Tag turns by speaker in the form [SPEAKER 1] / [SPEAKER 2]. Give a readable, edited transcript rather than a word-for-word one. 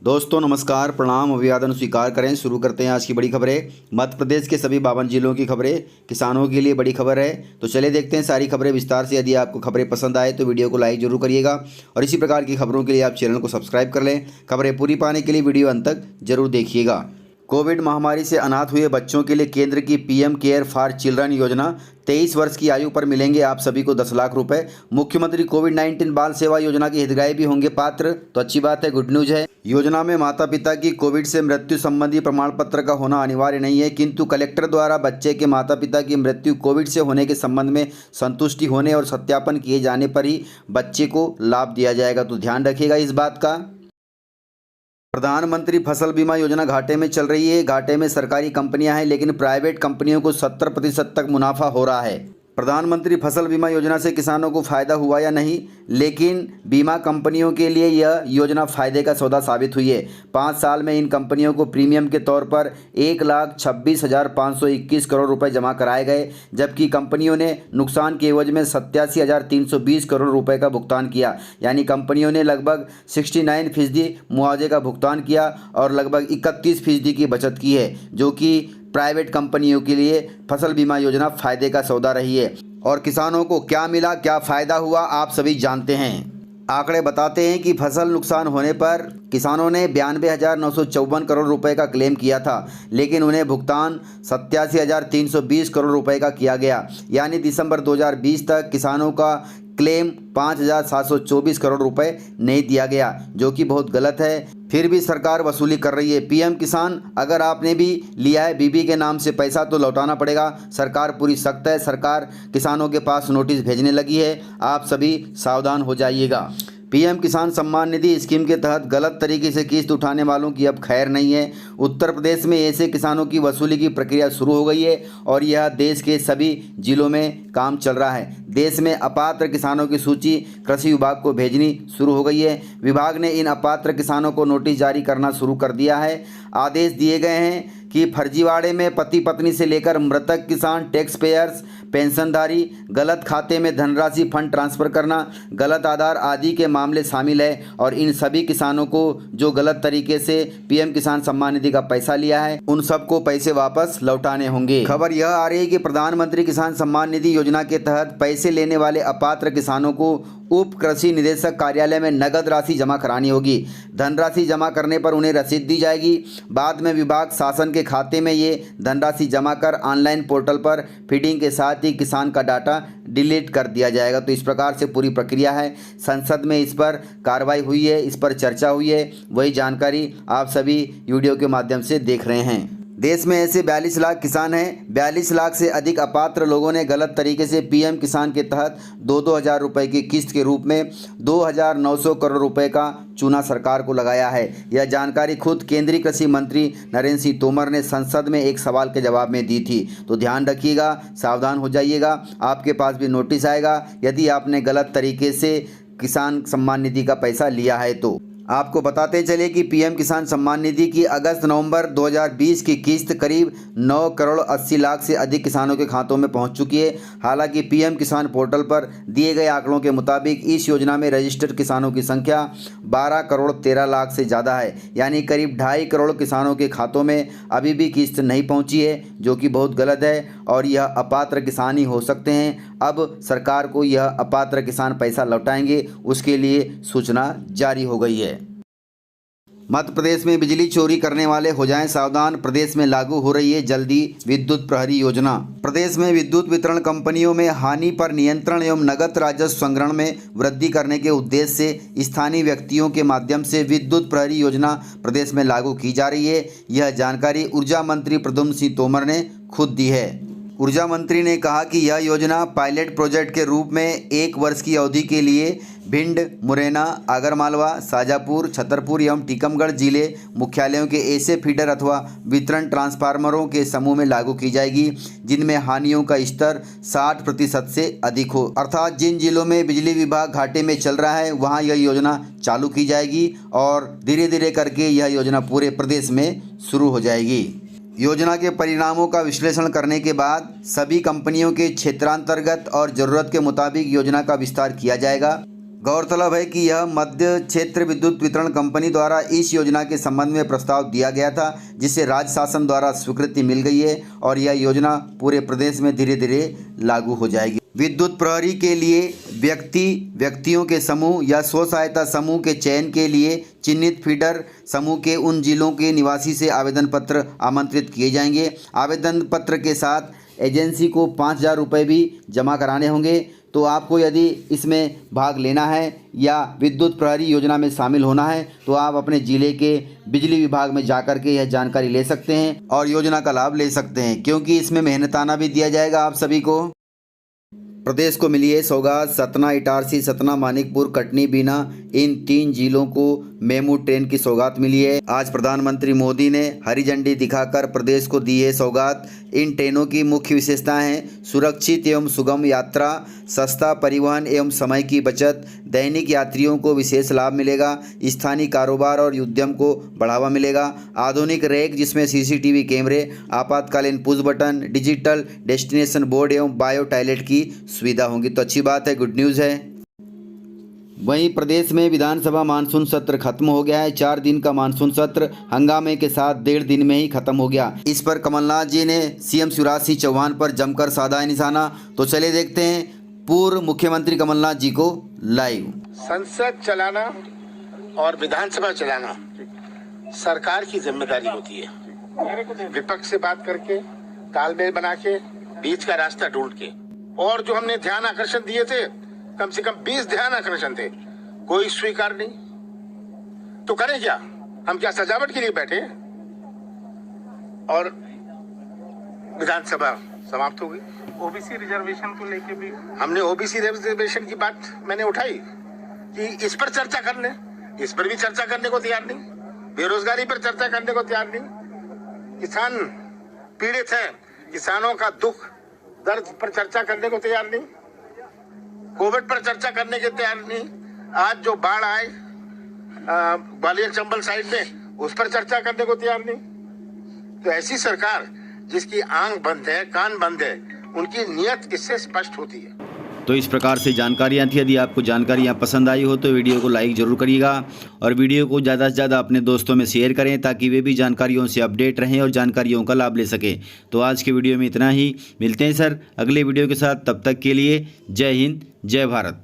[SPEAKER 1] दोस्तों नमस्कार, प्रणाम, अभिवादन स्वीकार करें। शुरू करते हैं आज की बड़ी खबरें। मध्य प्रदेश के सभी 52 जिलों की खबरें किसानों के लिए बड़ी खबर है। तो चलिए देखते हैं सारी खबरें विस्तार से। यदि आपको खबरें पसंद आए तो वीडियो को लाइक जरूर करिएगा और इसी प्रकार की खबरों के लिए आप चैनल को सब्सक्राइब कर लें। खबरें पूरी पाने के लिए वीडियो अंत तक जरूर देखिएगा। कोविड महामारी से अनाथ हुए बच्चों के लिए केंद्र की पीएम केयर फॉर चिल्ड्रन योजना 23 वर्ष की आयु पर मिलेंगे आप सभी को 10 लाख रुपए। मुख्यमंत्री कोविड-19 बाल सेवा योजना के हितग्राही भी होंगे पात्र। तो अच्छी बात है, गुड न्यूज है। योजना में माता पिता की कोविड से मृत्यु संबंधी प्रमाण पत्र का होना अनिवार्य नहीं है, किंतु कलेक्टर द्वारा बच्चे के माता पिता की मृत्यु कोविड से होने के संबंध में संतुष्टि होने और सत्यापन किए जाने पर ही बच्चे को लाभ दिया जाएगा। तो ध्यान रखिएगा इस बात का। प्रधानमंत्री फसल बीमा योजना घाटे में चल रही है। घाटे में सरकारी कंपनियां हैं, लेकिन प्राइवेट कंपनियों को 70% तक मुनाफा हो रहा है। प्रधानमंत्री फसल बीमा योजना से किसानों को फायदा हुआ या नहीं, लेकिन बीमा कंपनियों के लिए यह योजना फायदे का सौदा साबित हुई है। 5 साल में इन कंपनियों को प्रीमियम के तौर पर 1,26,521 करोड़ रुपए जमा कराए गए, जबकि कंपनियों ने नुकसान के एवज में 87,320 करोड़ रुपए का भुगतान किया। यानी कंपनियों ने लगभग 69% मुआवजे का भुगतान किया और लगभग 31% की बचत की है, जो कि प्राइवेट कंपनियों के लिए फसल बीमा योजना फायदे का सौदा रही है। और किसानों को क्या मिला, क्या फ़ायदा हुआ, आप सभी जानते हैं। आंकड़े बताते हैं कि फसल नुकसान होने पर किसानों ने 92,954 करोड़ रुपए का क्लेम किया था, लेकिन उन्हें भुगतान 87,320 करोड़ रुपए का किया गया। यानी दिसंबर 2020 तक किसानों का क्लेम 5,724 करोड़ रुपए नहीं दिया गया, जो कि बहुत गलत है। फिर भी सरकार वसूली कर रही है। पीएम किसान, अगर आपने भी लिया है बीबी के नाम से पैसा तो लौटाना पड़ेगा। सरकार पूरी सख्त है। सरकार किसानों के पास नोटिस भेजने लगी है। आप सभी सावधान हो जाइएगा। पीएम किसान सम्मान निधि स्कीम के तहत गलत तरीके से किस्त उठाने वालों की अब खैर नहीं है। उत्तर प्रदेश में ऐसे किसानों की वसूली की प्रक्रिया शुरू हो गई है और यह देश के सभी जिलों में काम चल रहा है। देश में अपात्र किसानों की सूची कृषि विभाग को भेजनी शुरू हो गई है। विभाग ने इन अपात्र किसानों को नोटिस जारी करना शुरू कर दिया है। आदेश दिए गए हैं कि फर्जीवाड़े में पति पत्नी से लेकर मृतक किसान, टैक्स पेयर्स, पेंशनधारी, गलत खाते में धनराशि फंड ट्रांसफ़र करना, गलत आधार आदि के मामले शामिल है। और इन सभी किसानों को जो गलत तरीके से पीएम किसान सम्मान निधि का पैसा लिया है, उन सबको पैसे वापस लौटाने होंगे। खबर यह आ रही है कि प्रधानमंत्री किसान सम्मान निधि योजना के तहत पैसे लेने वाले अपात्र किसानों को उप कृषि निदेशक कार्यालय में नगद राशि जमा करानी होगी। धनराशि जमा करने पर उन्हें रसीद दी जाएगी। बाद में विभाग शासन के खाते में ये धनराशि जमा कर ऑनलाइन पोर्टल पर फीडिंग के साथ ही किसान का डाटा डिलीट कर दिया जाएगा। तो इस प्रकार से पूरी प्रक्रिया है। संसद में इस पर कार्रवाई हुई है, इस पर चर्चा हुई है। वही जानकारी आप सभी वीडियो के माध्यम से देख रहे हैं। देश में ऐसे 42 लाख किसान हैं। 42 लाख से अधिक अपात्र लोगों ने गलत तरीके से पीएम किसान के तहत 2-2 हज़ार रुपये की किस्त के रूप में 2,900 करोड़ रुपए का चूना सरकार को लगाया है। यह जानकारी खुद केंद्रीय कृषि मंत्री नरेंद्र सिंह तोमर ने संसद में एक सवाल के जवाब में दी थी। तो ध्यान रखिएगा, सावधान हो जाइएगा। आपके पास भी नोटिस आएगा यदि आपने गलत तरीके से किसान सम्मान निधि का पैसा लिया है। तो आपको बताते चले कि पीएम किसान सम्मान निधि की अगस्त-नवंबर 2020 की किस्त करीब 9 करोड़ 80 लाख से अधिक किसानों के खातों में पहुंच चुकी है। हालांकि पीएम किसान पोर्टल पर दिए गए आंकड़ों के मुताबिक इस योजना में रजिस्टर्ड किसानों की संख्या 12 करोड़ 13 लाख से ज़्यादा है। यानी करीब 2.5 करोड़ किसानों के खातों में अभी भी किस्त नहीं पहुँची है, जो कि बहुत गलत है और यह अपात्र किसान ही हो सकते हैं। अब सरकार को यह अपात्र किसान पैसा लौटाएंगे, उसके लिए सूचना जारी हो गई है। मध्य प्रदेश में बिजली चोरी करने वाले हो जाएं सावधान। प्रदेश में लागू हो रही है जल्दी विद्युत प्रहरी योजना। प्रदेश में विद्युत वितरण कंपनियों में हानि पर नियंत्रण एवं नगद राजस्व संग्रहण में वृद्धि करने के उद्देश्य से स्थानीय व्यक्तियों के माध्यम से विद्युत प्रहरी योजना प्रदेश में लागू की जा रही है। यह जानकारी ऊर्जा मंत्री प्रद्युम्न सिंह तोमर ने खुद दी है। ऊर्जा मंत्री ने कहा कि यह योजना पायलट प्रोजेक्ट के रूप में 1 वर्ष की अवधि के लिए भिंड, मुरैना, आगरमालवा, शाजापुर, छतरपुर एवं टीकमगढ़ जिले मुख्यालयों के ऐसे फीडर अथवा वितरण ट्रांसफार्मरों के समूह में लागू की जाएगी जिनमें हानियों का स्तर 60% से अधिक हो। अर्थात जिन जिलों में बिजली विभाग घाटे में चल रहा है वहां यह योजना चालू की जाएगी और धीरे धीरे करके यह योजना पूरे प्रदेश में शुरू हो जाएगी। योजना के परिणामों का विश्लेषण करने के बाद सभी कंपनियों के क्षेत्रांतर्गत और ज़रूरत के मुताबिक योजना का विस्तार किया जाएगा। गौरतलब है कि यह मध्य क्षेत्र विद्युत वितरण कंपनी द्वारा इस योजना के संबंध में प्रस्ताव दिया गया था, जिसे राज्य शासन द्वारा स्वीकृति मिल गई है और यह योजना पूरे प्रदेश में धीरे धीरे लागू हो जाएगी। विद्युत प्रहरी के लिए व्यक्तियों के समूह या स्व सहायता समूह के चयन के लिए चिन्हित फीडर समूह के उन जिलों के निवासी से आवेदन पत्र आमंत्रित किए जाएंगे। आवेदन पत्र के साथ एजेंसी को 5,000 रुपये भी जमा कराने होंगे। तो आपको यदि इसमें भाग लेना है या विद्युत प्रहरी योजना में शामिल होना है तो आप अपने ज़िले के बिजली विभाग में जाकर के यह जानकारी ले सकते हैं और योजना का लाभ ले सकते हैं, क्योंकि इसमें मेहनताना भी दिया जाएगा आप सभी को। प्रदेश को मिली है सौगात। सतना, इटारसी, सतना, मानिकपुर, कटनी, बीना, इन 3 जिलों को मेमू ट्रेन की सौगात मिली है। आज प्रधानमंत्री मोदी ने हरी झंडी दिखाकर प्रदेश को दी है सौगात। इन ट्रेनों की मुख्य विशेषताएं हैं सुरक्षित एवं सुगम यात्रा, सस्ता परिवहन एवं समय की बचत, दैनिक यात्रियों को विशेष लाभ मिलेगा, स्थानीय कारोबार और उद्यम को बढ़ावा मिलेगा, आधुनिक रैक जिसमें सीसीटीवी कैमरे, आपातकालीन push button, digital destination board एवं बायो टॉयलेट की सुविधा होंगी। तो अच्छी बात है, गुड न्यूज़ है। वहीं प्रदेश में विधानसभा मानसून सत्र खत्म हो गया है। 4 दिन का मानसून सत्र हंगामे के साथ 1.5 दिन में ही खत्म हो गया। इस पर कमलनाथ जी ने सीएम शिवराज सिंह चौहान पर जमकर साधा है निशाना। तो चलिए देखते हैं पूर्व मुख्यमंत्री कमलनाथ जी को लाइव।
[SPEAKER 2] संसद चलाना और विधानसभा चलाना सरकार की जिम्मेदारी होती है। विपक्ष से बात करके, तालमेल बना के, बीच का रास्ता ढूंढ के, और जो हमने ध्यान आकर्षण दिए थे, कम से कम 20 ध्यान आकर्षण थे, कोई स्वीकार नहीं। तो करें क्या? हम क्या सजावट के लिए बैठे? और विधानसभा समाप्त हो गई।
[SPEAKER 3] ओबीसी रिजर्वेशन को लेके भी
[SPEAKER 2] हमने ओबीसी रिजर्वेशन की बात मैंने उठाई कि इस पर चर्चा कर ले, इस पर भी चर्चा करने को तैयार नहीं। बेरोजगारी पर चर्चा करने को तैयार नहीं। किसान पीड़ित हैं, किसानों का दुख दर्द पर चर्चा करने को तैयार नहीं। कोविड पर चर्चा करने के तैयार नहीं। आज जो बाढ़ आए ग्वालियर चंबल साइड में, उस पर चर्चा करने को तैयार नहीं। तो ऐसी सरकार जिसकी आंख बंद है, कान बंद है, उनकी नीयत इससे स्पष्ट होती है।
[SPEAKER 1] तो इस प्रकार से जानकारियाँ थी। यदि आपको जानकारियाँ पसंद आई हो तो वीडियो को लाइक ज़रूर करिएगा और वीडियो को ज़्यादा से ज़्यादा अपने दोस्तों में शेयर करें ताकि वे भी जानकारियों से अपडेट रहें और जानकारियों का लाभ ले सकें। तो आज के वीडियो में इतना ही। मिलते हैं सर अगले वीडियो के साथ। तब तक के लिए जय हिंद, जय भारत।